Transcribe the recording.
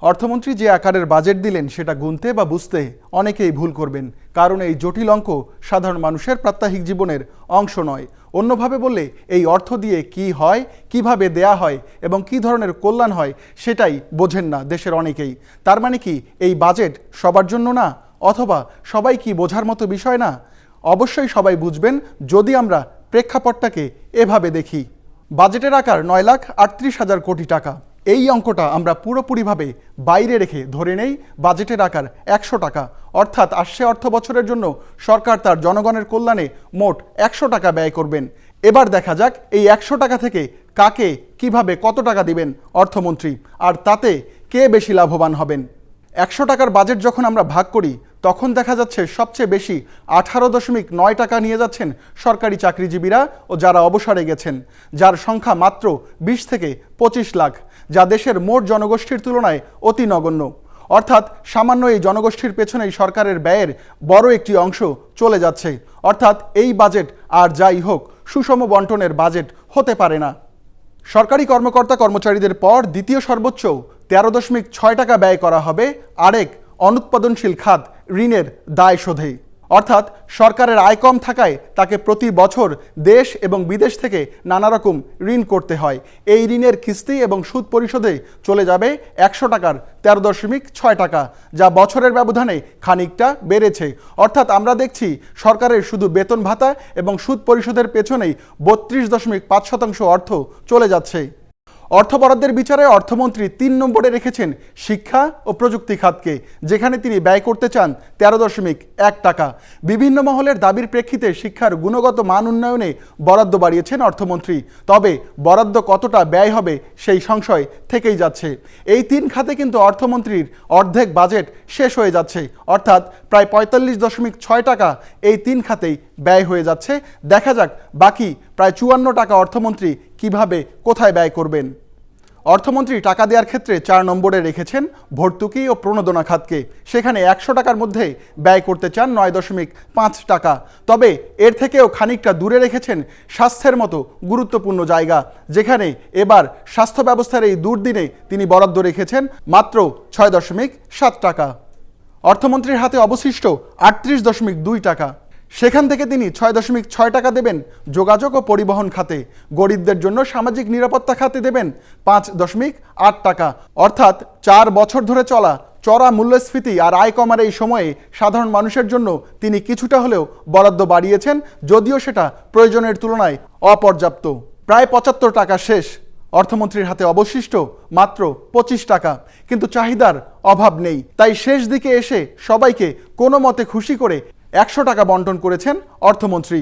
অর্থমন্ত্রী যে আকারের বাজেট দিলেন সেটা গুনতে বা বুঝতে অনেকেই ভুল করবেন, কারণ এই জটিল অঙ্ক সাধারণ মানুষের প্রাত্যহিক জীবনের অংশ নয়। অন্যভাবে বললে এই অর্থ দিয়ে কি হয়, কিভাবে দেয়া হয় এবং কি ধরনের কল্যাণ হয় সেটাই বোঝেন না দেশের অনেকেই। তার মানে কি এই বাজেট সবার জন্য না, অথবা সবাই কি বোঝার মতো বিষয় না? অবশ্যই সবাই বুঝবেন যদি আমরা প্রেক্ষাপটটাকে এভাবে দেখি। বাজেটের আকার 9,38,000 কোটি টাকা। এই অঙ্কটা আমরা পুরোপুরিভাবে বাইরে রেখে ধরে নেই বাজেটের আকার 100 টাকা, অর্থাৎ আসছে অর্থ বছরের জন্য সরকার তার জনগণের কল্যাণে মোট 100 টাকা ব্যয় করবেন। এবার দেখা যাক এই 100 টাকা থেকে কাকে কিভাবে কত টাকা দিবেন অর্থমন্ত্রী, আর তাতে কে বেশি লাভবান হবেন। 100 টাকার বাজেট যখন আমরা ভাগ করি তখন দেখা যাচ্ছে সবচেয়ে বেশি 18.9 টাকা নিয়ে যাচ্ছেন সরকারি চাকরিজীবীরা ও যারা অবসরে গেছেন, যার সংখ্যা মাত্র 20 থেকে 25 লাখ, যা দেশের মোট জনগোষ্ঠীর তুলনায় অতি নগণ্য। অর্থাৎ সামান্য এই জনগোষ্ঠীর পেছনেই সরকারের ব্যয়ের বড় একটি অংশ চলে যাচ্ছে। অর্থাৎ এই বাজেট আর যাই হোক সুষম বন্টনের বাজেট হতে পারে না। সরকারি কর্মকর্তা কর্মচারীদের পর দ্বিতীয় সর্বোচ্চ 13.6 টাকা ব্যয় করা হবে আরেক অনুৎপাদনশীল খাত ঋণের দায় শোধে। অর্থাৎ সরকারের আয় কম থাকায় তাকে প্রতি বছর দেশ এবং বিদেশ থেকে নানা রকম ঋণ করতে হয়। এই ঋণের কিস্তি এবং সুদ পরিশোধে চলে যাবে 100 টাকার 13.6 টাকা, যা বছরের ব্যবধানে খানিকটা বেড়েছে। অর্থাৎ আমরা দেখছি সরকারের শুধু বেতন ভাতা এবং সুদ পরিশোধের পেছনেই 32.5% অর্থ চলে যাচ্ছে। অর্থ বরাদ্দের বিচারে অর্থমন্ত্রী 3 নম্বরে রেখেছেন শিক্ষা ও প্রযুক্তি খাতকে, যেখানে তিনি ব্যয় করতে চান 13.1 টাকা। বিভিন্ন মহলের দাবির প্রেক্ষিতে শিক্ষার গুণগত মান উন্নয়নে বরাদ্দ বাড়িয়েছেন অর্থমন্ত্রী, তবে বরাদ্দ কতটা ব্যয় হবে সেই সংশয় থেকেই যাচ্ছে। এই 3 খাতে কিন্তু অর্থমন্ত্রীর অর্ধেক বাজেট শেষ হয়ে যাচ্ছে, অর্থাৎ প্রায় 45.6 টাকা এই 3 খাতেই ব্যয় হয়ে যাচ্ছে। দেখা যাক বাকি প্রায় 54 টাকা অর্থমন্ত্রী কিভাবে কোথায় ব্যয় করবেন। অর্থমন্ত্রী টাকা দেওয়ার ক্ষেত্রে 4 নম্বরে রেখেছেন ভর্তুকি ও প্রণোদনা খাতকে, সেখানে 100 টাকার মধ্যে ব্যয় করতে চান 9.5 টাকা। তবে এর থেকেও খানিকটা দূরে রেখেছেন স্বাস্থ্যের মতো গুরুত্বপূর্ণ জায়গা, যেখানে এবার স্বাস্থ্য ব্যবস্থার এই দুর্দিনে তিনি বরাদ্দ রেখেছেন মাত্র 6.7 টাকা। অর্থমন্ত্রীর হাতে অবশিষ্ট 38.2 টাকা, সেখান থেকে তিনি 6.6 টাকা দেবেন যোগাযোগ ও পরিবহন খাতে। গরিবদের জন্য সামাজিক নিরাপত্তা খাতে দেবেন 5.8 টাকা। অর্থাৎ 4 বছর ধরে চলা চড়া মূল্যস্ফীতি আর আয় কমার এই সময়ে সাধারণ মানুষের জন্য তিনি কিছুটা হলেও বরাদ্দ বাড়িয়েছেন, যদিও সেটা প্রয়োজনের তুলনায় অপর্যাপ্ত। প্রায় 75 টাকা শেষ, অর্থমন্ত্রীর হাতে অবশিষ্ট মাত্র 25 টাকা। কিন্তু চাহিদার অভাব নেই, তাই শেষ দিকে এসে সবাইকে কোনো মতে খুশি করে 100 টাকা বন্টন করেছেন অর্থমন্ত্রী।